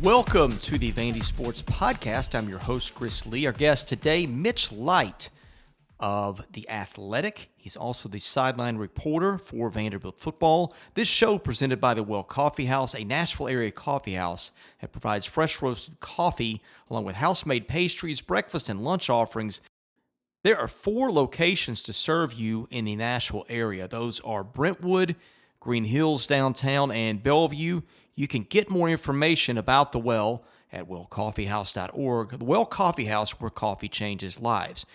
Welcome to the Vandy Sports Podcast. I'm your host, Chris Lee. Our guest today, Mitch Light of The Athletic. He's also the sideline reporter for Vanderbilt football. This show presented by the Well Coffee House, a Nashville area coffee house that provides fresh roasted coffee along with house-made pastries, breakfast, and lunch offerings. There are 4 locations to serve you in the Nashville area. Those are Brentwood, Green Hills downtown, and Bellevue. You can get more information about the Well at wellcoffeehouse.org. The Well Coffee House, where coffee changes lives.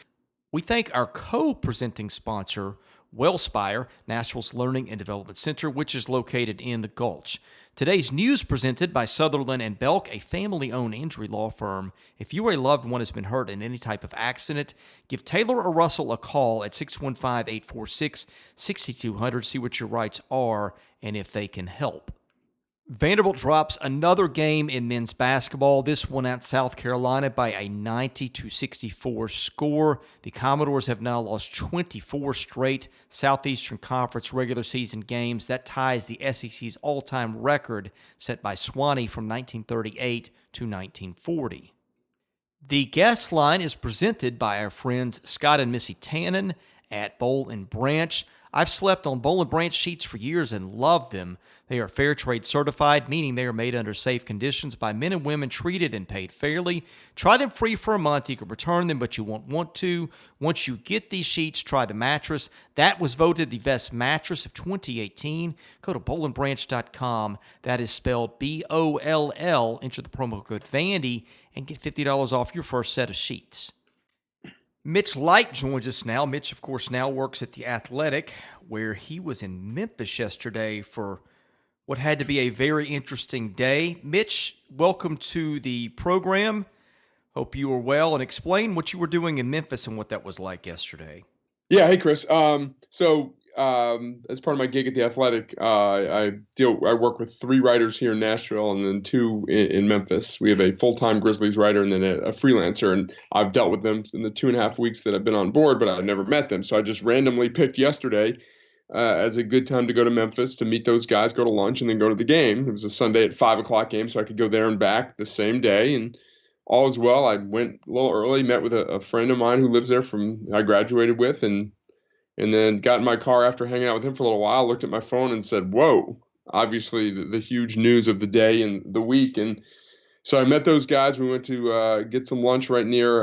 We thank our co-presenting sponsor, Wellspire, Nashville's Learning and Development Center, which is located in the Gulch. Today's news presented by Sutherland and Belk, a family-owned injury law firm. If you or a loved one has been hurt in any type of accident, give Taylor or Russell a call at 615-846-6200. See what your rights are and if they can help. Vanderbilt drops another game in men's basketball, this one at South Carolina by a 90-64 score. The Commodores have now lost 24 straight Southeastern Conference regular season games. That ties the SEC's all-time record set by Swanee from 1938 to 1940. The guest line is presented by our friends Scott and Missy Tannen at Boll and Branch. I've slept on Boll and Branch sheets for years and love them. They are fair trade certified, meaning they are made under safe conditions by men and women treated and paid fairly. Try them free for a month. You can return them, but you won't want to. Once you get these sheets, try the mattress. That was voted the best mattress of 2018. Go to bollandbranch.com. That is spelled B-O-L-L. Enter the promo code Vandy and get $50 off your first set of sheets. Mitch Light joins us now. Mitch, of course, now works at The Athletic, where he was in Memphis yesterday for what had to be a very interesting day. Mitch, welcome to the program. Hope you were well, and explain what you were doing in Memphis and what that was like yesterday. Yeah, hey Chris. As part of my gig at The Athletic, I work with 3 writers here in Nashville and then 2 in Memphis. We have a full-time Grizzlies writer and then a freelancer, and I've dealt with them in the 2.5 weeks that I've been on board, but I've never met them. So I just randomly picked yesterday as a good time to go to Memphis to meet those guys, go to lunch, and then go to the game. It was a Sunday at 5 o'clock game, so I could go there and back the same day. And all is well. I went a little early, met with a friend of mine who lives there I graduated with, and then got in my car after hanging out with him for a little while, looked at my phone and said, whoa, obviously the huge news of the day and the week. And so I met those guys. We went to get some lunch right near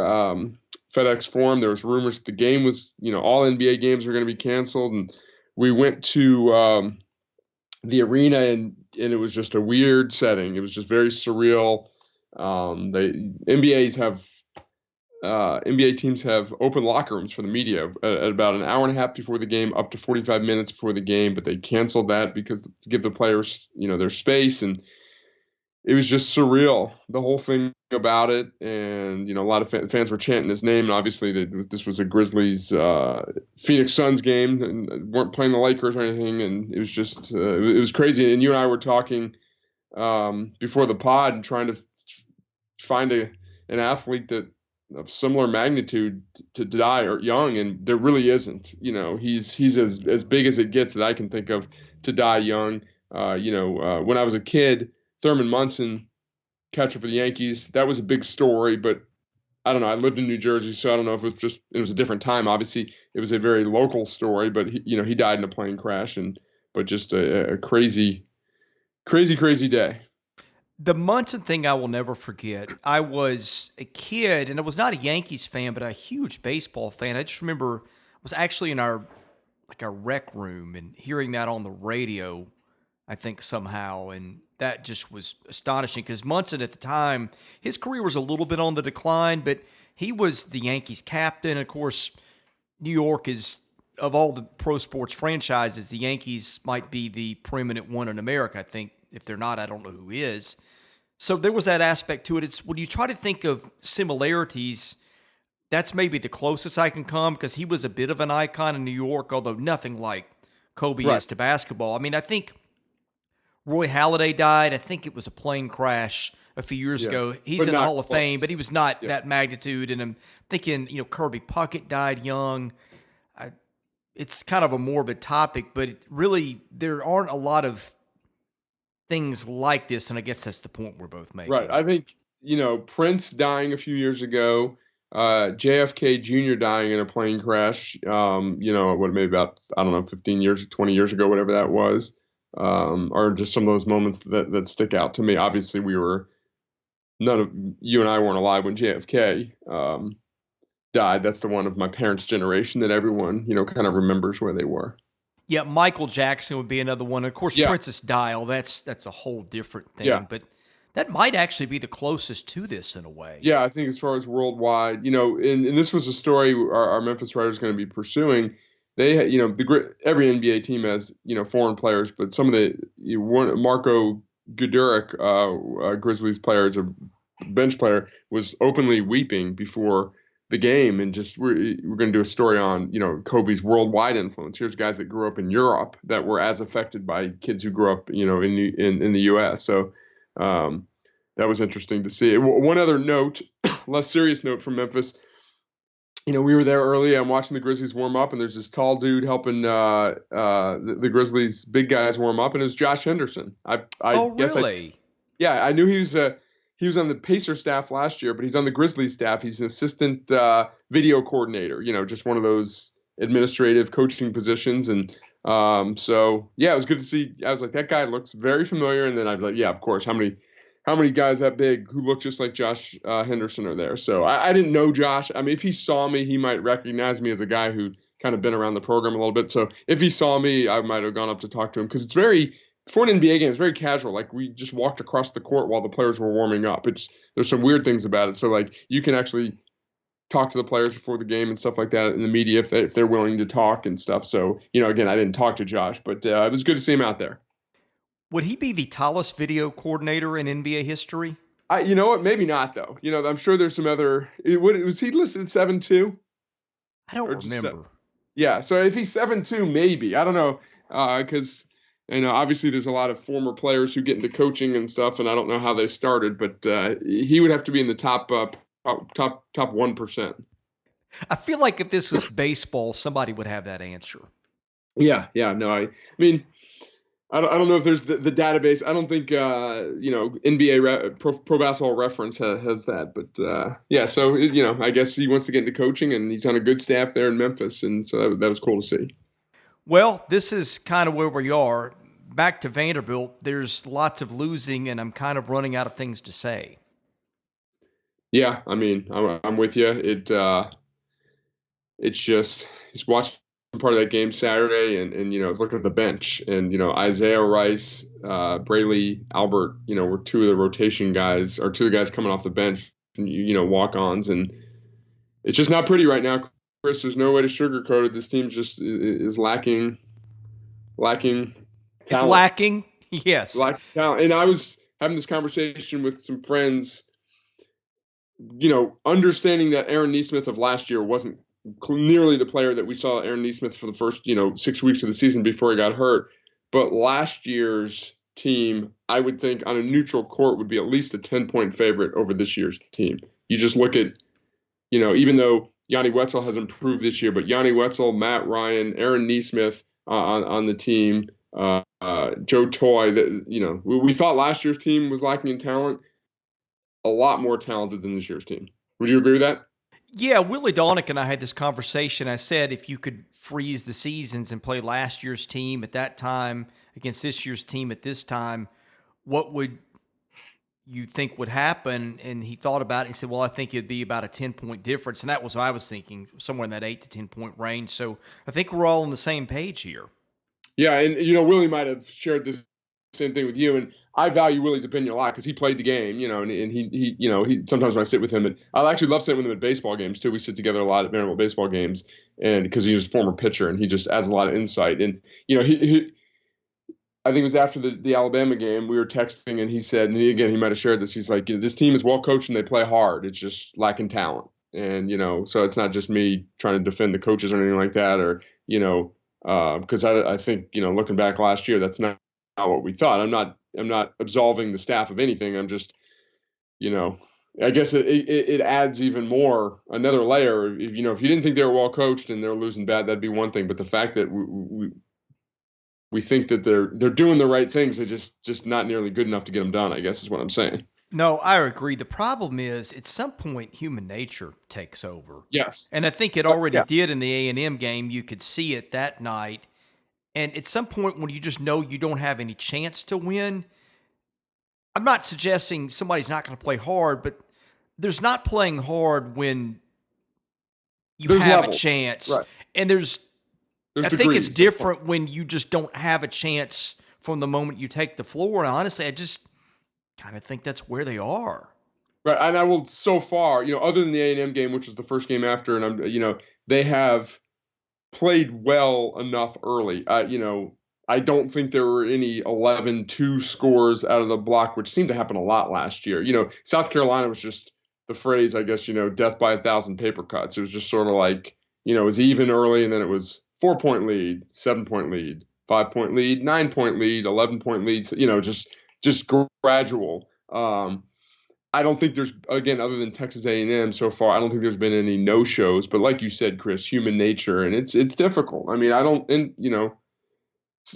FedEx Forum. There was rumors that the game was, all NBA games were going to be canceled. And we went to the arena, and it was just a weird setting. It was just very surreal. NBA teams have open locker rooms for the media at about an hour and a half before the game, up to 45 minutes before the game, but they canceled that because to give the players, their space. And it was just surreal, the whole thing about it. And, a lot of fans were chanting his name. And obviously this was a Grizzlies Phoenix Suns game, and weren't playing the Lakers or anything. And it was just, it was crazy. And you and I were talking before the pod and trying to find an athlete that of similar magnitude to die or young, and there really isn't. He's as big as it gets that I can think of to die young. When I was a kid, Thurman Munson, catcher for the Yankees, that was a big story, but I don't know. I lived in New Jersey, so I don't know if it was a different time. Obviously, it was a very local story, but he died in a plane crash, but just a crazy day. The Munson thing I will never forget. I was a kid, and I was not a Yankees fan, but a huge baseball fan. I just remember I was actually in our rec room and hearing that on the radio, I think somehow, and that just was astonishing because Munson at the time, his career was a little bit on the decline, but he was the Yankees captain. Of course, New York is, of all the pro sports franchises, the Yankees might be the preeminent one in America. I think if they're not, I don't know who is. So there was that aspect to it. It's when you try to think of similarities, that's maybe the closest I can come because he was a bit of an icon in New York, although nothing like Kobe is to basketball. I mean, I think Roy Halladay died. I think it was a plane crash a few years ago. He's in the Hall of Fame, but he was not that magnitude. And I'm thinking, Kirby Puckett died young. It's kind of a morbid topic, but really there aren't a lot of things like this, and I guess that's the point we're both Right. making. I think, Prince dying a few years ago, JFK Jr. dying in a plane crash, what, maybe about, I don't know, 15 years, 20 years ago, whatever that was, are just some of those moments that stick out to me. Obviously, none of you and I weren't alive when JFK died. That's the one of my parents' generation that everyone, kind of remembers where they were. Yeah, Michael Jackson would be another one. Of course, Yeah. Princess Dial, that's a whole different Yeah. thing, but that might actually be the closest to this in a way. Yeah, I think as far as worldwide, and this was a story our Memphis writer is going to be pursuing. They, every NBA team has, foreign players, but some of one Marco Guduric, Grizzlies player, is a bench player, was openly weeping before the game, and just we're going to do a story on, Kobe's worldwide influence. Here's guys that grew up in Europe that were as affected by kids who grew up, in the U.S. So. Um, that was interesting to see. One other note, less serious note from Memphis. We were there early. I'm watching the Grizzlies warm up, and there's this tall dude helping the Grizzlies big guys warm up, and it's Josh Henderson. I Oh, guess really? yeah, I knew he was on the Pacer staff last year, but he's on the Grizzlies staff. He's an assistant video coordinator. Just one of those administrative coaching positions, and so yeah, it was good to see. I was like, that guy looks very familiar, and then I'd be like, yeah, of course. How many guys that big who look just like Josh Henderson are there? So I didn't know Josh. I mean, if he saw me, he might recognize me as a guy who kind of been around the program a little bit. So if he saw me, I might have gone up to talk to him because for an NBA game, it's very casual. Like we just walked across the court while the players were warming up. There's some weird things about it. So like you can actually talk to the players before the game and stuff like that in the media if they're willing to talk and stuff. So again, I didn't talk to Josh, but it was good to see him out there. Would he be the tallest video coordinator in NBA history? You know what? Maybe not though. I'm sure there's some other. Was he listed 7'2" I don't or just remember. yeah? So if he's 7'2", maybe I don't know because obviously there's a lot of former players who get into coaching and stuff, and I don't know how they started, but he would have to be in the top 1%. I feel like if this was baseball, somebody would have that answer. Yeah, yeah. No, I mean. I don't know if there's the database. I don't think NBA Pro Basketball Reference has that, but yeah. So I guess he wants to get into coaching, and he's on a good staff there in Memphis, and so that was cool to see. Well, this is kind of where we are. Back to Vanderbilt, there's lots of losing, and I'm kind of running out of things to say. Yeah, I mean, I'm with you. It's just watching part of that game Saturday, and looking at the bench, and Isaiah Rice, Brayley Albert, were two of the rotation guys, or two of the guys coming off the bench, walk-ons, and it's just not pretty right now, Chris. There's no way to sugarcoat it. This team just is lacking It's talent, lacking, yes. lacking talent. And I was having this conversation with some friends, understanding that Aaron Nesmith of last year wasn't nearly the player that we saw Aaron Nesmith for the first, 6 weeks of the season before he got hurt. But last year's team, I would think on a neutral court would be at least a 10-point favorite over this year's team. You just look at, even though Yanni Wetzell has improved this year, but Yanni Wetzell, Matt Ryan, Aaron Nesmith on the team, Joe Toy, we thought last year's team was lacking in talent, a lot more talented than this year's team. Would you agree with that? Yeah, Willie Donick and I had this conversation. I said if you could freeze the seasons and play last year's team at that time against this year's team at this time, what would you think would happen? And he thought about it and said, well, I think it'd be about a 10-point difference. And that was what I was thinking, somewhere in that 8 to 10-point range. So I think we're all on the same page here. Yeah, and Willie might have shared this same thing with you, and I value Willie's opinion a lot because he played the game, and he sometimes when I sit with him, and I actually love sitting with him at baseball games too. We sit together a lot at Vanderbilt baseball games, and because he's a former pitcher and he just adds a lot of insight. And he I think it was after the Alabama game, we were texting, and he said, and he might have shared this. He's like, this team is well coached and they play hard. It's just lacking talent, and so it's not just me trying to defend the coaches or anything like that, or because I think looking back last year, that's not what we thought. I'm not absolving the staff of anything. I'm just I guess it adds even more, another layer. If you didn't think they were well coached and they're losing bad, that'd be one thing. But the fact that we think that they're doing the right things. They're just not nearly good enough to get them done, I guess is what I'm saying. No, I agree. The problem is at some point human nature takes over. Yes. And I think it already Yeah. did in the A&M game. You could see it that night. And at some point when you just know you don't have any chance to win, I'm not suggesting somebody's not going to play hard, but there's not playing hard when you There's have a levels. chance. Right. And There's I think it's degrees. different when you just don't have a chance from the moment you take the floor. And honestly, I just kind of think that's where they are. Right. And I will so far, other than the A&M game, which was the first game after, and they have played well enough early. I don't think there were any 11-2 scores out of the block, which seemed to happen a lot last year. South Carolina was just the phrase, I guess, death by 1,000 paper cuts. It was just sort of like, it was even early, and then it was 4-point lead, 7-point lead, 5-point lead, 9-point lead, 11-point lead, just gradual. I don't think there's, again, other than Texas A&M so far, I don't think there's been any no-shows. But like you said, Chris, human nature, and it's difficult. I mean,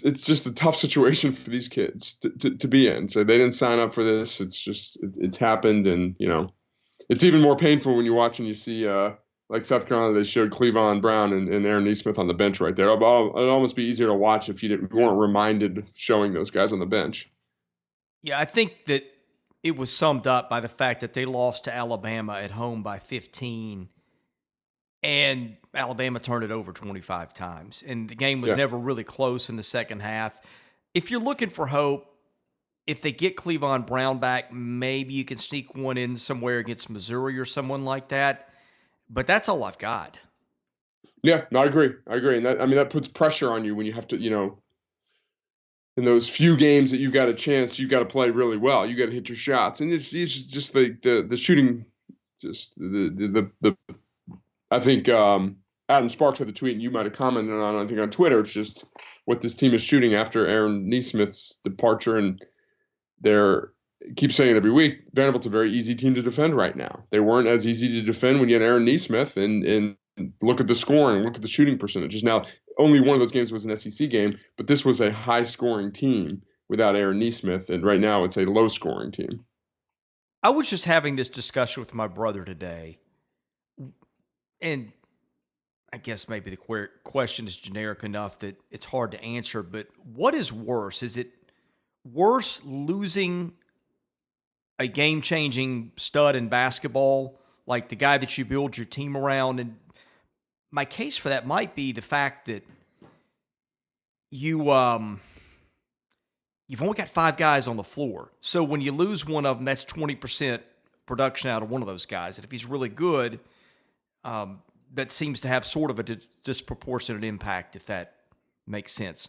it's just a tough situation for these kids to be in. So they didn't sign up for this. It's just it's happened, and it's even more painful when you watch and you see like South Carolina. They showed Cleavon Brown and Aaron Nesmith on the bench right there. It'd almost be easier to watch if you weren't reminded showing those guys on the bench. Yeah, I think that it was summed up by the fact that they lost to Alabama at home by 15, and Alabama turned it over 25 times. And the game was Yeah. never really close in the second half. If you're looking for hope, if they get Cleavon Brown back, maybe you can sneak one in somewhere against Missouri or someone like that. But that's all I've got. Yeah, no, I agree. And that puts pressure on you when you have to, in those few games that you've got a chance, you've got to play really well. You got to hit your shots, and it's just the shooting. Just the I think Adam Sparks had the tweet, and you might have commented on it, I think on Twitter. It's just what this team is shooting after Aaron Nesmith's departure, and they're keep saying it every week. Vanderbilt's a very easy team to defend right now. They weren't as easy to defend when you had Aaron Nesmith, and look at the scoring, look at the shooting percentages. Now, only one of those games was an SEC game, but this was a high-scoring team without Aaron Nesmith, and right now it's a low-scoring team. I was just having this discussion with my brother today, and I guess maybe the question is generic enough that it's hard to answer, but what is worse? Is it worse losing a game-changing stud in basketball, like the guy that you build your team around? And my case for that might be the fact that you've only got 5 guys on the floor. So when you lose one of them, that's 20% production out of one of those guys. And if he's really good, that seems to have sort of a disproportionate impact, if that makes sense.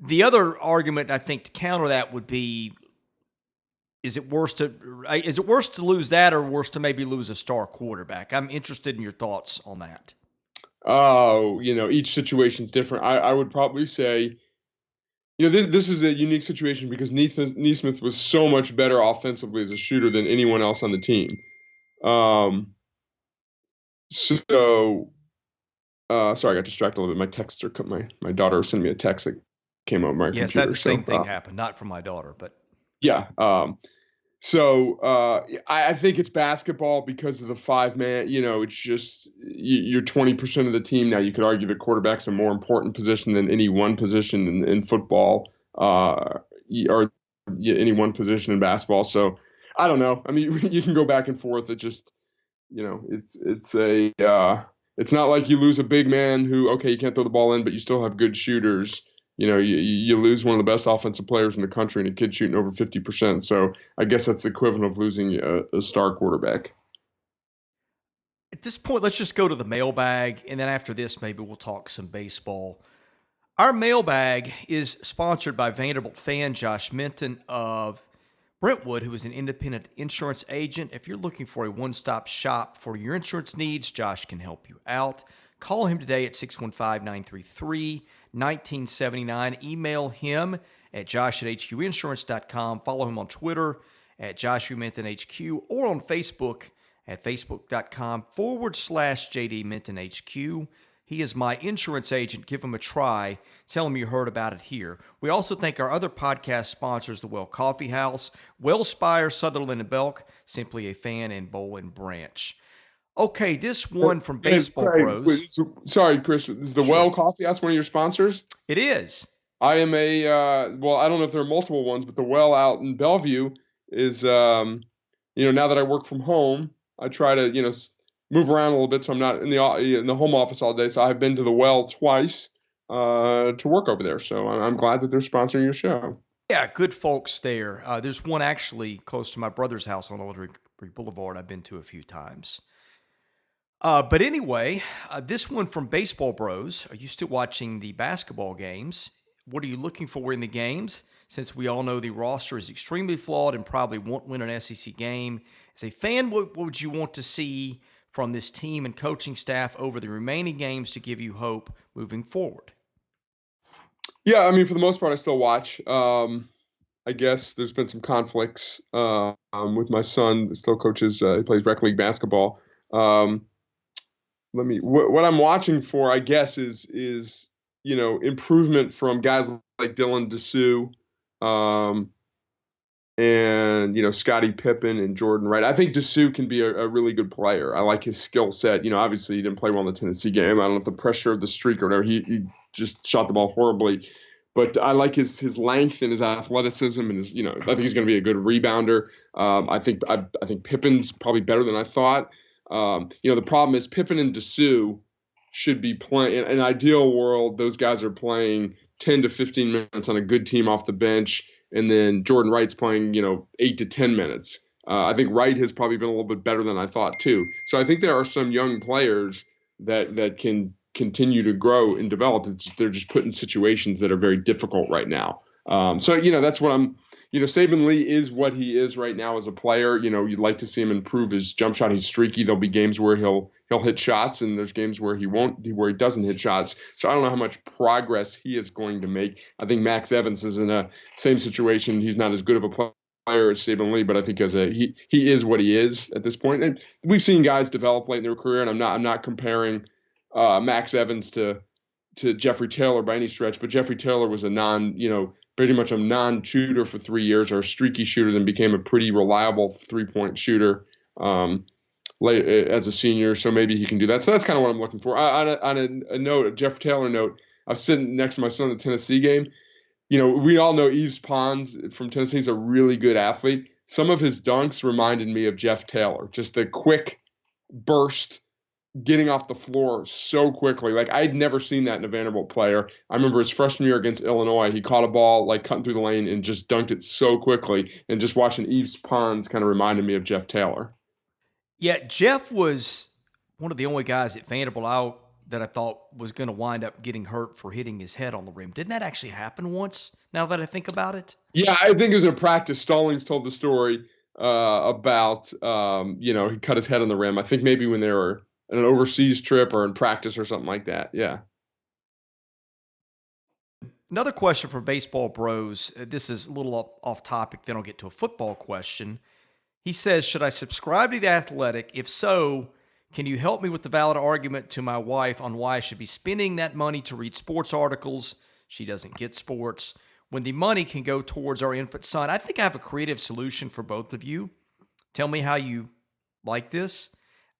The other argument, I think, to counter that would be, is it worse to lose that, or worse to maybe lose a star quarterback? I'm interested in your thoughts on that. Oh, each situation's different. I would probably say, this is a unique situation because Nesmith was so much better offensively as a shooter than anyone else on the team. Sorry, I got distracted a little bit. My texts my daughter sent me a text that came over my computer. Yes, the same thing happened, not from my daughter, but yeah. So I think it's basketball because of the 5-man. It's just you're 20% of the team now. You could argue the quarterback's a more important position than any one position in football, or any one position in basketball. So I don't know. I mean, you can go back and forth. It just it's not like you lose a big man who, okay, you can't throw the ball in, but you still have good shooters. You lose one of the best offensive players in the country and a kid shooting over 50%. So I guess that's the equivalent of losing a star quarterback. At this point, let's just go to the mailbag, and then after this, maybe we'll talk some baseball. Our mailbag is sponsored by Vanderbilt fan Josh Minton of Brentwood, who is an independent insurance agent. If you're looking for a one-stop shop for your insurance needs, Josh can help you out. Call him today at 615-933-1979. Email him at josh@hqinsurance.com. Follow him on Twitter at JoshuaMintonHQ or on Facebook at facebook.com/JD Minton HQ. He is my insurance agent. Give him a try. Tell him you heard about it here. We also thank our other podcast sponsors, the Well Coffee House, Wellspire, Sutherland and Belk, Simply a Fan, and Bowl and Branch. Okay, this one from And Baseball Craig, Bros. sorry, Chris, is the Sure. Well Coffee House one of your sponsors? It is. I am well, I don't know if there are multiple ones, but the Well out in Bellevue is, now that I work from home, I try to, move around a little bit so I'm not in the home office all day. So I've been to the Well twice to work over there. So I'm glad that they're sponsoring your show. Yeah, good folks there. There's one actually close to my brother's house on Old Boulevard I've been to a few times. But anyway, this one from Baseball Bros. Are you still watching the basketball games? What are you looking for in the games? Since we all know the roster is extremely flawed and probably won't win an SEC game. As a fan, what would you want to see from this team and coaching staff over the remaining games to give you hope moving forward? Yeah, I mean, for the most part, I still watch. I guess there's been some conflicts with my son. That still coaches. He plays rec league basketball. What I'm watching for, I guess, is improvement from guys like Dylan Dessou, and Scottie Pippen and Jordan Wright. I think Dessou can be a really good player. I like his skill set. Obviously he didn't play well in the Tennessee game. I don't know if the pressure of the streak or whatever. He just shot the ball horribly. But I like his length and his athleticism, and his I think he's going to be a good rebounder. I think Pippen's probably better than I thought. The problem is Pippen and Dessou should be playing. In an ideal world, those guys are playing 10 to 15 minutes on a good team off the bench, and then Jordan Wright's playing 8 to 10 minutes. I think Wright has probably been a little bit better than I thought too. So I think there are some young players that can continue to grow and develop. They're just put in situations that are very difficult right now. So that's what I'm. Saban Lee is what he is right now as a player. You'd like to see him improve his jump shot. He's streaky. There'll be games where he'll hit shots, and there's games where he won't, where he doesn't hit shots. So I don't know how much progress he is going to make. I think Max Evans is in a same situation. He's not as good of a player as Saban Lee, but I think he is what he is at this point. And we've seen guys develop late in their career, and I'm not comparing Max Evans to Jeffrey Taylor by any stretch, but Jeffrey Taylor was pretty much a non-shooter for 3 years, or a streaky shooter, then became a pretty reliable three-point shooter late as a senior. So maybe he can do that. So that's kind of what I'm looking for. On a note, a Jeff Taylor note, I was sitting next to my son at the Tennessee game. We all know Yves Pons from Tennessee. He's a really good athlete. Some of his dunks reminded me of Jeff Taylor, just a quick burst, getting off the floor so quickly. Like, I'd never seen that in a Vanderbilt player. I remember his freshman year against Illinois, he caught a ball like cutting through the lane and just dunked it so quickly. And just watching Yves Pons kind of reminded me of Jeff Taylor. Yeah, Jeff was one of the only guys at Vanderbilt that I thought was going to wind up getting hurt for hitting his head on the rim. Didn't that actually happen once, now that I think about it? Yeah, I think it was in practice. Stallings told the story about, he cut his head on the rim. I think maybe when they were an overseas trip or in practice or something like that. Yeah. Another question for Baseball Bros. This is a little off topic. Then I'll get to a football question. He says, should I subscribe to The Athletic? If so, can you help me with the valid argument to my wife on why I should be spending that money to read sports articles? She doesn't get sports, when the money can go towards our infant son. I think I have a creative solution for both of you. Tell me how you like this.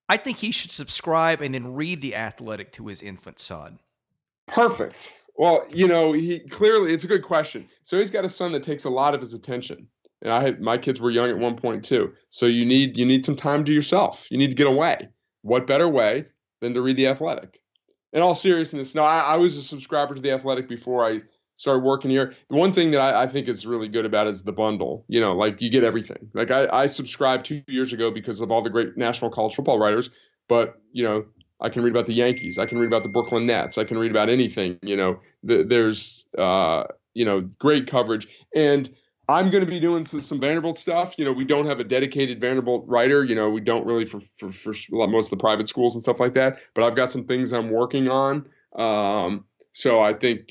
I think he should subscribe and then read The Athletic to his infant son. Perfect. Well, he clearly, it's a good question. So he's got a son that takes a lot of his attention. And my kids were young at one point too. So you need some time to yourself. You need to get away. What better way than to read The Athletic? In all seriousness, no, I was a subscriber to The Athletic before I started working here. The one thing that I think is really good about it is the bundle. Like, you get everything. Like, I subscribed 2 years ago because of all the great national college football writers, but I can read about the Yankees. I can read about the Brooklyn Nets. I can read about anything. There's great coverage. And I'm going to be doing some Vanderbilt stuff. We don't have a dedicated Vanderbilt writer. We don't really for most of the private schools and stuff like that. But I've got some things I'm working on. So I think,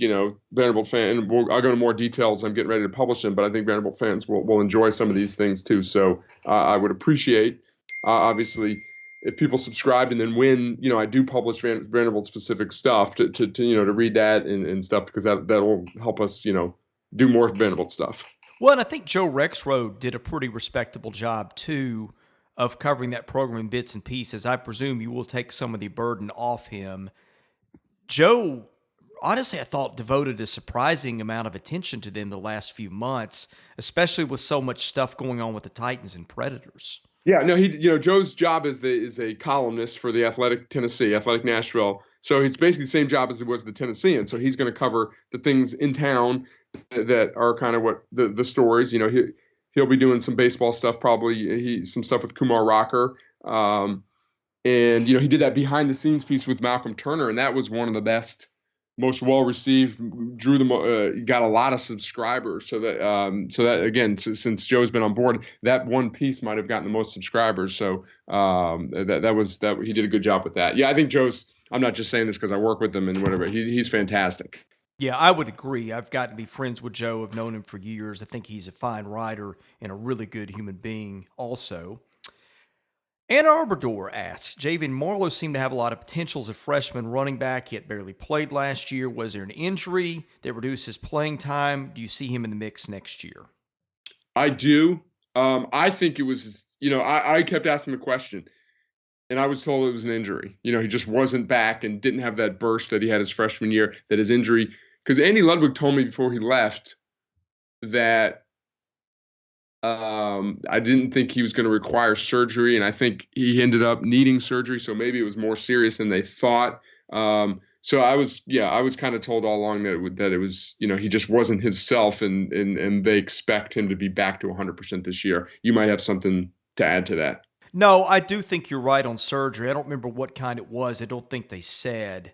Vanderbilt fan, I'll go into more details. I'm getting ready to publish them, but I think Vanderbilt fans will enjoy some of these things too. So I would appreciate, obviously, if people subscribed and then when, I do publish Vanderbilt specific stuff to read that and stuff, because that'll help us, do more Vanderbilt stuff. Well, and I think Joe Rexroad did a pretty respectable job too of covering that program in bits and pieces. I presume you will take some of the burden off him. Joe, honestly, I thought devoted a surprising amount of attention to them the last few months, especially with so much stuff going on with the Titans and Predators. Yeah, no, Joe's job is a columnist for the Athletic Tennessee, Athletic Nashville. So he's basically the same job as it was the Tennessean. So he's going to cover the things in town that are kind of what the stories. He'll be doing some baseball stuff, probably some stuff with Kumar Rocker. And he did that behind the scenes piece with Malcolm Turner, and that was one of the best, most well received. Got a lot of subscribers. So that again, since Joe's been on board, that one piece might have gotten the most subscribers. So that he did a good job with that. Yeah, I think Joe's. I'm not just saying this because I work with him and whatever. He's fantastic. Yeah, I would agree. I've gotten to be friends with Joe. I've known him for years. I think he's a fine writer and a really good human being also. Ann Arbor asks, Javian Marlowe seemed to have a lot of potential as a freshman running back, yet barely played last year. Was there an injury that reduced his playing time? Do you see him in the mix next year? I do. I think it was, I kept asking the question, and I was told it was an injury. He just wasn't back and didn't have that burst that he had his freshman year, that his injury, because Andy Ludwig told me before he left that I didn't think he was going to require surgery, and I think he ended up needing surgery. So maybe it was more serious than they thought. So I was kind of told all along that it was, he just wasn't himself, and they expect him to be back to 100% this year. You might have something to add to that. No, I do think you're right on surgery. I don't remember what kind it was. I don't think they said,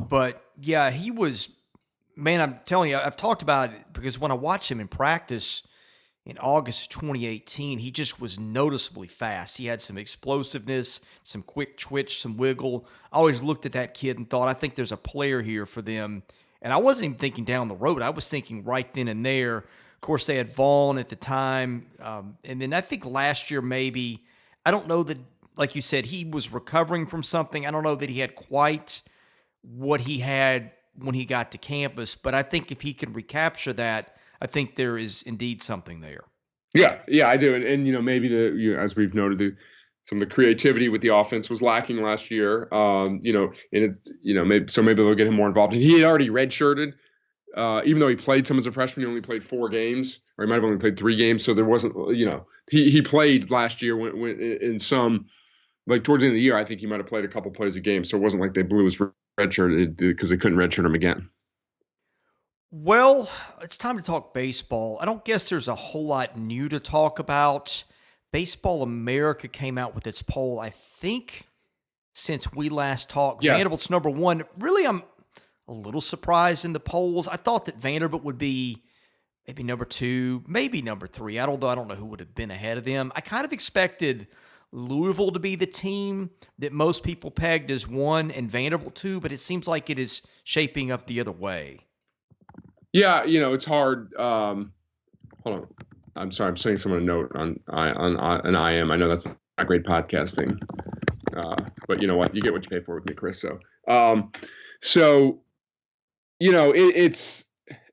but yeah, he was. Man, I'm telling you, I've talked about it because when I watched him in practice in August of 2018, he just was noticeably fast. He had some explosiveness, some quick twitch, some wiggle. I always looked at that kid and thought, I think there's a player here for them. And I wasn't even thinking down the road. I was thinking right then and there. Of course, they had Vaughn at the time. And then I think last year maybe, I don't know that, like you said, he was recovering from something. I don't know that he had quite what he had when he got to campus. But I think if he can recapture that, I think there is indeed something there. Yeah, I do, and maybe as we've noted, some of the creativity with the offense was lacking last year. Maybe they'll get him more involved. And he had already redshirted, even though he played some as a freshman. He only played 4 games, or he might have only played 3 games. So there wasn't, he played last year when in some, like towards the end of the year. I think he might have played a couple plays a game. So it wasn't like they blew his redshirt because they couldn't redshirt him again. Well, it's time to talk baseball. I don't guess there's a whole lot new to talk about. Baseball America came out with its poll, I think, since we last talked. Yes. Vanderbilt's number 1. Really, I'm a little surprised in the polls. I thought that Vanderbilt would be maybe number 2, maybe number 3, although I don't know who would have been ahead of them. I kind of expected Louisville to be the team that most people pegged as 1 and Vanderbilt 2, but it seems like it is shaping up the other way. Yeah, it's hard. Hold on. I'm sorry. I'm sending someone a note on an IM. I know that's not great podcasting, but you know what? You get what you pay for with me, Chris. So, it's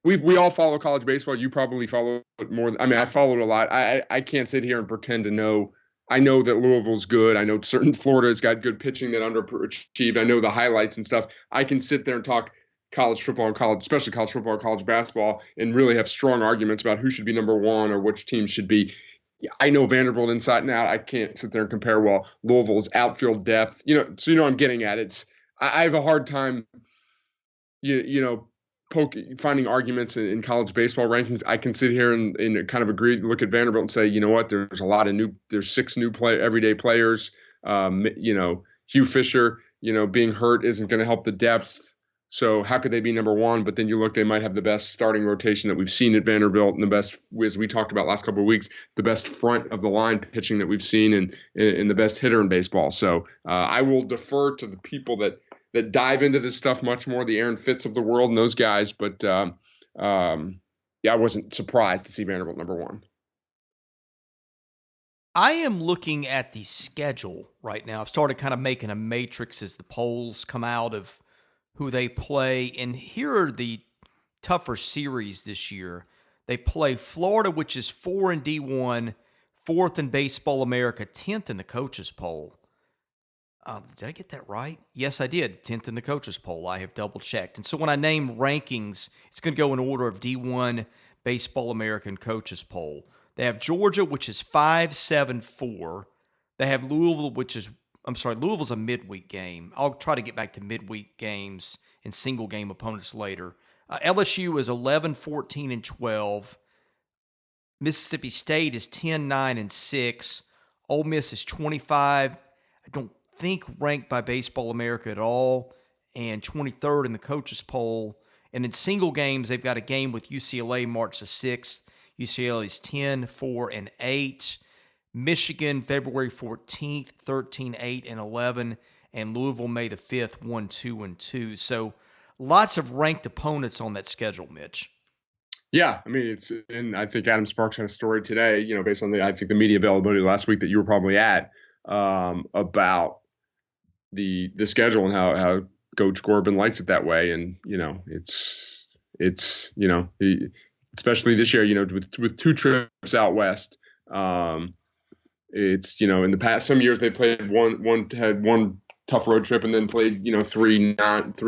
we all follow college baseball. You probably follow it more. I mean, I followed a lot. I can't sit here and pretend to know. I know that Louisville's good. I know certain Florida's got good pitching that underachieved. I know the highlights and stuff. I can sit there and talk college football and especially college football and college basketball, and really have strong arguments about who should be number 1 or which team should be. I know Vanderbilt inside and out. I can't sit there and compare, Louisville's outfield depth, so I'm getting at it. I have a hard time, finding arguments in college baseball rankings. I can sit here and kind of agree, look at Vanderbilt and say, you know what, there's 6 new everyday players. Hugh Fisher, being hurt isn't going to help the depth. So how could they be number 1? But then you look, they might have the best starting rotation that we've seen at Vanderbilt, and the best, as we talked about last couple of weeks, the best front of the line pitching that we've seen, and the best hitter in baseball. So I will defer to the people that dive into this stuff much more, the Aaron Fitz of the world and those guys. But I wasn't surprised to see Vanderbilt number 1. I am looking at the schedule right now. I've started kind of making a matrix as the polls come out of who they play. And here are the tougher series this year. They play Florida, which is 4 in D1, fourth in Baseball America, 10th in the coaches poll. Did I get that right? Yes, I did. 10th in the coaches poll. I have double checked. And so when I name rankings, it's going to go in order of D1 Baseball American coaches poll. They have Georgia, which is 5-7-4. They have Louisville, Louisville's a midweek game. I'll try to get back to midweek games and single game opponents later. LSU is 11-14-12. Mississippi State is 10-9-6. Ole Miss is 25. I don't think ranked by Baseball America at all, and 23rd in the coaches poll. And in single games, they've got a game with UCLA March the 6th. UCLA is 10-4-8. Michigan February 14th, 13-8-11, and Louisville May the 5th, 1-2-2. So lots of ranked opponents on that schedule, Mitch. Yeah, I mean, and I think Adam Sparks had a story today, based on the media availability last week that you were probably at, about the schedule and how Coach Corbin likes it that way. And, especially this year, with two trips out west, it's, in the past, some years they played had one tough road trip and then played, three not,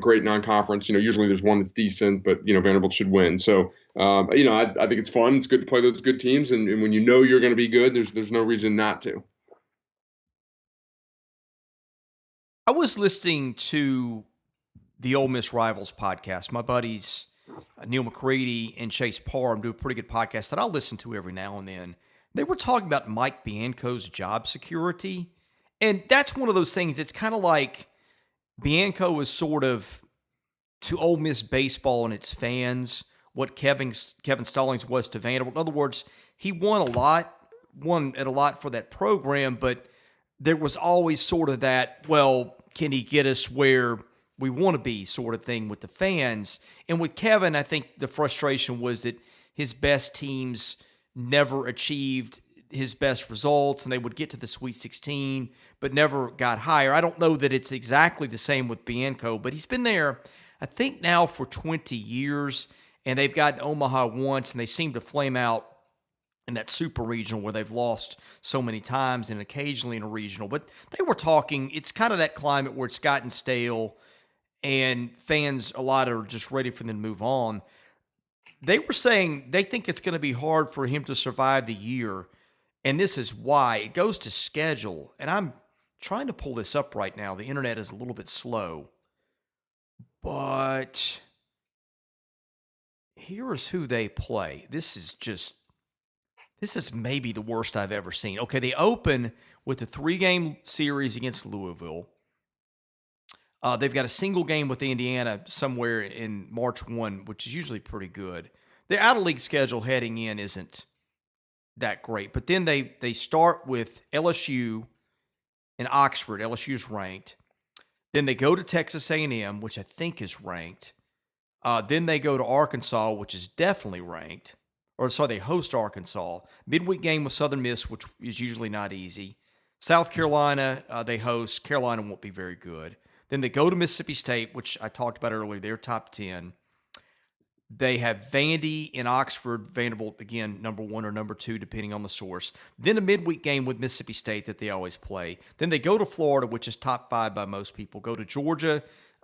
great non-conference. Usually there's one that's decent, but, Vanderbilt should win. So, I think it's fun. It's good to play those good teams. And when you're going to be good, there's no reason not to. I was listening to the Ole Miss Rivals podcast. My buddies, Neil McCready and Chase Parham, do a pretty good podcast that I'll listen to every now and then. They were talking about Mike Bianco's job security. And that's one of those things. It's kind of like Bianco is sort of to Ole Miss baseball and its fans what Kevin Stallings was to Vanderbilt. In other words, he won a lot for that program, but there was always sort of that, well, can he get us where we want to be sort of thing with the fans. And with Kevin, I think the frustration was that his best teams never achieved his best results, and they would get to the Sweet 16, but never got higher. I don't know that it's exactly the same with Bianco, but he's been there, I think, now for 20 years, and they've gotten Omaha once, and they seem to flame out in that super regional where they've lost so many times and occasionally in a regional. But they were talking, it's kind of that climate where it's gotten stale, and fans, a lot are just ready for them to move on. They were saying they think it's going to be hard for him to survive the year, and this is why. It goes to schedule, and I'm trying to pull this up right now. The internet is a little bit slow, but here is who they play. This is maybe the worst I've ever seen. Okay, they open with a 3-game series against Louisville. They've got a single game with Indiana somewhere in March 1, which is usually pretty good. Their out-of-league schedule heading in isn't that great. But then they start with LSU in Oxford. LSU's ranked. Then they go to Texas A&M, which I think is ranked. Then they go to Arkansas, which is definitely ranked. They host Arkansas. Midweek game with Southern Miss, which is usually not easy. South Carolina, they host. Carolina won't be very good. Then they go to Mississippi State, which I talked about earlier. They're top 10. They have Vandy in Oxford. Vanderbilt, again, number 1 or number 2, depending on the source. Then a midweek game with Mississippi State that they always play. Then they go to Florida, which is top 5 by most people. Go to Georgia,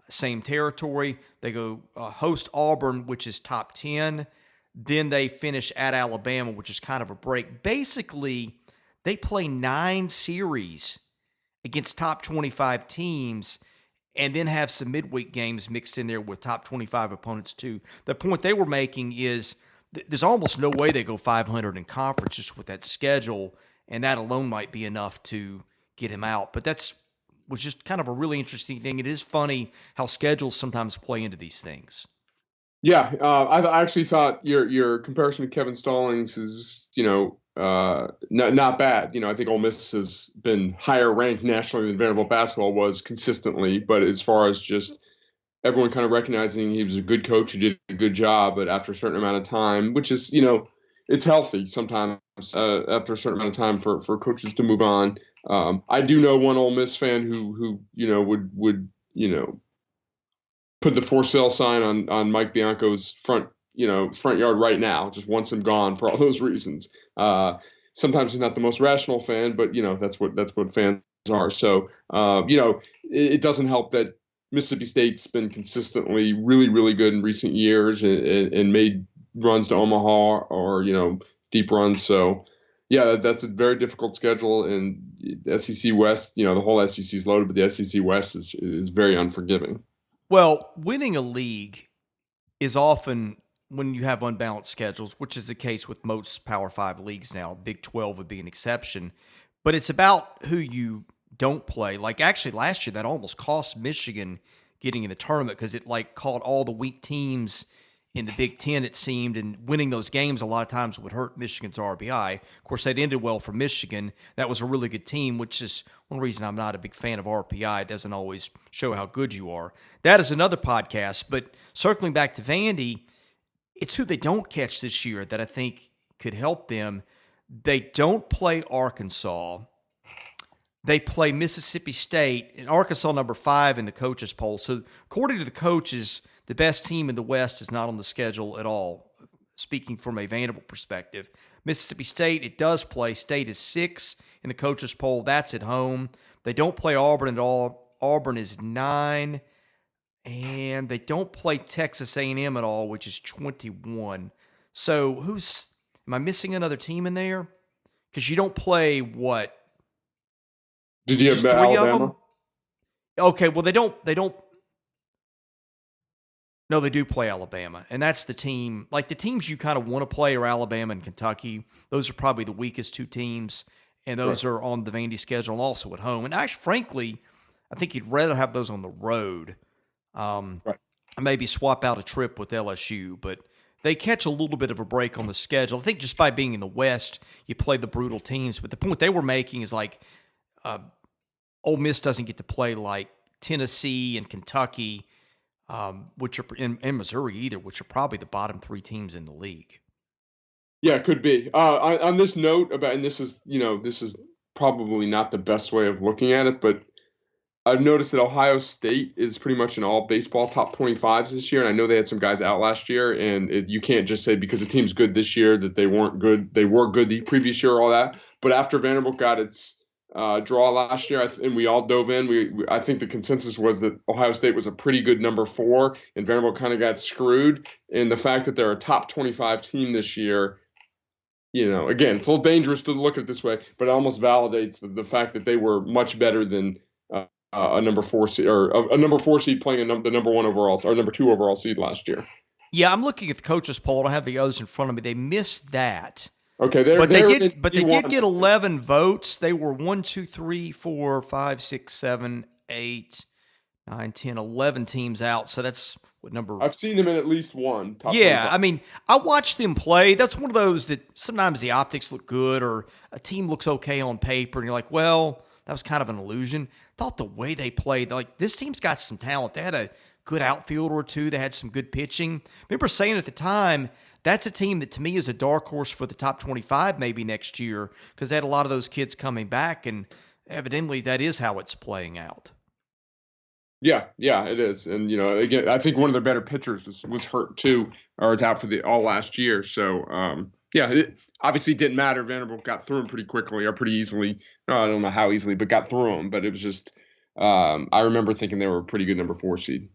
same territory. They go host Auburn, which is top 10. Then they finish at Alabama, which is kind of a break. Basically, they play 9 series against top 25 teams, and then have some midweek games mixed in there with top 25 opponents too. The point they were making is there's almost no way they go 500 in conference just with that schedule, and that alone might be enough to get him out. But was just kind of a really interesting thing. It is funny how schedules sometimes play into these things. Yeah, I actually thought your comparison to Kevin Stallings is, not bad. I think Ole Miss has been higher ranked nationally than Vanderbilt basketball was consistently. But as far as just everyone kind of recognizing he was a good coach who did a good job, but after a certain amount of time, which is, it's healthy sometimes after a certain amount of time for coaches to move on. I do know one Ole Miss fan who would put the for sale sign on Mike Bianco's front yard right now, just wants him gone for all those reasons. Sometimes he's not the most rational fan, but that's what fans are. So it doesn't help that Mississippi State's been consistently really, really good in recent years and made runs to Omaha or deep runs. So yeah, that's a very difficult schedule, and the SEC West, the whole SEC is loaded, but the SEC West is very unforgiving. Well, winning a league is often when you have unbalanced schedules, which is the case with most Power Five leagues now. Big 12 would be an exception, but it's about who you don't play. Like actually last year, that almost cost Michigan getting in the tournament because it like caught all the weak teams in the Big Ten, it seemed, and winning those games a lot of times would hurt Michigan's RBI. Of course, that ended well for Michigan. That was a really good team, which is one reason I'm not a big fan of RPI. It doesn't always show how good you are. That is another podcast, but circling back to Vandy, it's who they don't catch this year that I think could help them. They don't play Arkansas. They play Mississippi State, and Arkansas number 5 in the coaches poll. So according to the coaches, the best team in the West is not on the schedule at all, speaking from a Vanderbilt perspective. Mississippi State, it does play. State is 6 in the coaches poll. That's at home. They don't play Auburn at all. Auburn is 9. And they don't play Texas A&M at all, which is 21. So am I missing another team in there? Because you don't play what? Did you have just 3 Alabama? of them? Okay, well, they don't. No, they do play Alabama, and that's the team. Like the teams you kind of want to play are Alabama and Kentucky. Those are probably the weakest 2 teams, and those are on the Vandy schedule and also at home. And actually, frankly, I think you'd rather have those on the road. Maybe swap out a trip with LSU, but they catch a little bit of a break on the schedule. I think just by being in the West, you play the brutal teams. But the point they were making is like Ole Miss doesn't get to play like Tennessee and Kentucky, which are in Missouri either, which are probably the bottom 3 teams in the league. Yeah, it could be. On this note and this is probably not the best way of looking at it, but I've noticed that Ohio State is pretty much in all baseball top 25s this year, and I know they had some guys out last year, and you can't just say because the team's good this year that they weren't good. They were good the previous year, all that. But after Vanderbilt got its draw last year, and we all dove in, I think the consensus was that Ohio State was a pretty good number 4, and Vanderbilt kind of got screwed. And the fact that they're a top 25 team this year, again, it's a little dangerous to look at it this way, but it almost validates the fact that they were much better than a number 4 seed or a number 4 seed playing the number 1 overall or number 2 overall seed last year. Yeah, I'm looking at the coaches poll. I don't have the others in front of me. They missed that. Okay, they did get 11 votes. They were 1, 2, 3, 4, 5, 6, 7, 8, 9, 10, 11 teams out. So that's what number? I've seen them in at least one. Top 25. 25. I mean, I watched them play. That's one of those that sometimes the optics look good or a team looks okay on paper, and you're like, well, that was kind of an illusion. Thought the way they played, like this team's got some talent. They had a good outfielder or 2. They had some good pitching. I remember saying at the time, that's a team that to me is a dark horse for the top 25 maybe next year because they had a lot of those kids coming back, and evidently that is how it's playing out. Yeah, it is. And, again, I think one of their better pitchers was hurt too, or was out for all last year. So, it obviously didn't matter. Vanderbilt got through them pretty quickly or pretty easily. I don't know how easily, but got through them. But it was just, I remember thinking they were a pretty good number 4 seed.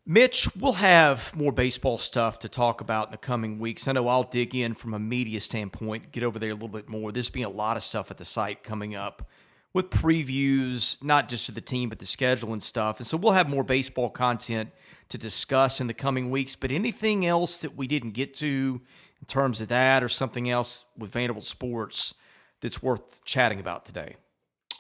Mitch, we'll have more baseball stuff to talk about in the coming weeks. I know I'll dig in from a media standpoint, get over there a little bit more. There's been a lot of stuff at the site coming up with previews, not just of the team, but the schedule and stuff. And so we'll have more baseball content to discuss in the coming weeks. But anything else that we didn't get to in terms of that or something else with Vanderbilt sports that's worth chatting about today?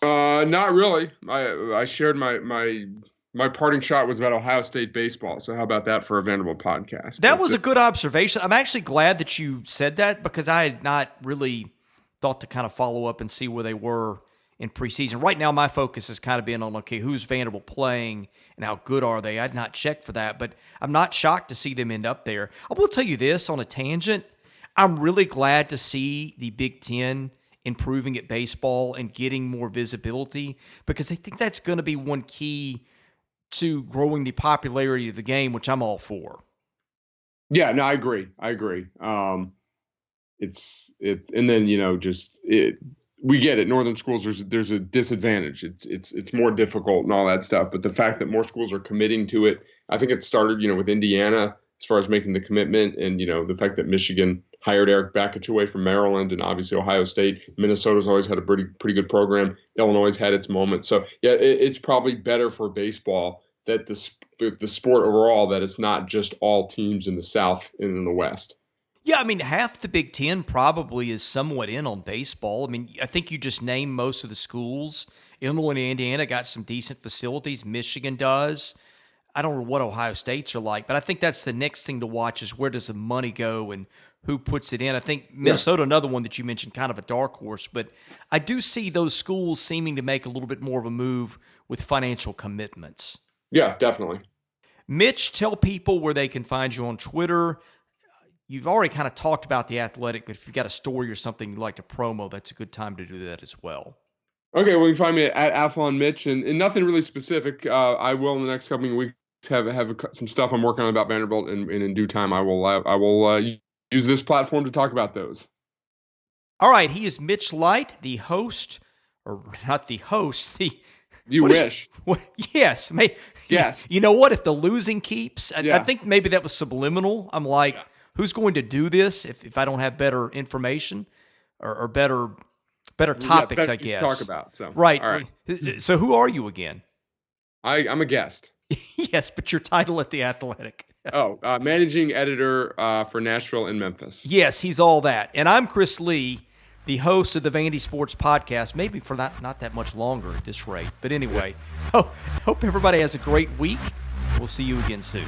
Not really. I shared my parting shot was about Ohio State baseball. So how about that for a Vanderbilt podcast? That was a good observation. I'm actually glad that you said that because I had not really thought to kind of follow up and see where they were in preseason. Right now, my focus has kind of been on, okay, who's Vanderbilt playing and how good are they? I'd not checked for that, but I'm not shocked to see them end up there. I will tell you this on a tangent. I'm really glad to see the Big Ten improving at baseball and getting more visibility, because I think that's going to be one key to growing the popularity of the game, which I'm all for. Yeah, no, I agree. And then we get it. Northern schools, there's a disadvantage. It's more difficult and all that stuff. But the fact that more schools are committing to it, I think it started with Indiana as far as making the commitment, and the fact that Michigan hired Eric Bakich away from Maryland, and obviously Ohio State, Minnesota's always had a pretty good program. Illinois had its moment. So yeah, it's probably better for baseball that the sport overall, that it's not just all teams in the South and in the West. Yeah, I mean, half the Big Ten probably is somewhat in on baseball. I mean, I think you just named most of the schools. Illinois and Indiana got some decent facilities. Michigan does. I don't know what Ohio State's are like, but I think that's the next thing to watch, is where does the money go and who puts it in. I think Minnesota, another one that you mentioned, kind of a dark horse, but I do see those schools seeming to make a little bit more of a move with financial commitments. Yeah, definitely. Mitch, tell people where they can find you on Twitter. You've already kind of talked about The Athletic, but if you've got a story or something you'd like to promo, that's a good time to do that as well. Okay, well, you can find me at Athlon Mitch, and nothing really specific. I will in the next couple of weeks have some stuff I'm working on about Vanderbilt, and in due time I will use this platform to talk about those. All right, he is Mitch Light, the host, or not the host, You wish. Yes. Yes. You know what? If the losing keeps, Yeah. I think maybe that was subliminal. I'm like, who's going to do this if I don't have better information or better topics, better I guess. to talk about. So. Right. All right. So who are you again? I'm a guest. Yes, but your title at The Athletic. Managing editor for Nashville and Memphis. Yes, he's all that. And I'm Chris Lee, the host of the Vandy Sports Podcast, maybe for not that much longer at this rate. But anyway, hope everybody has a great week. We'll see you again soon.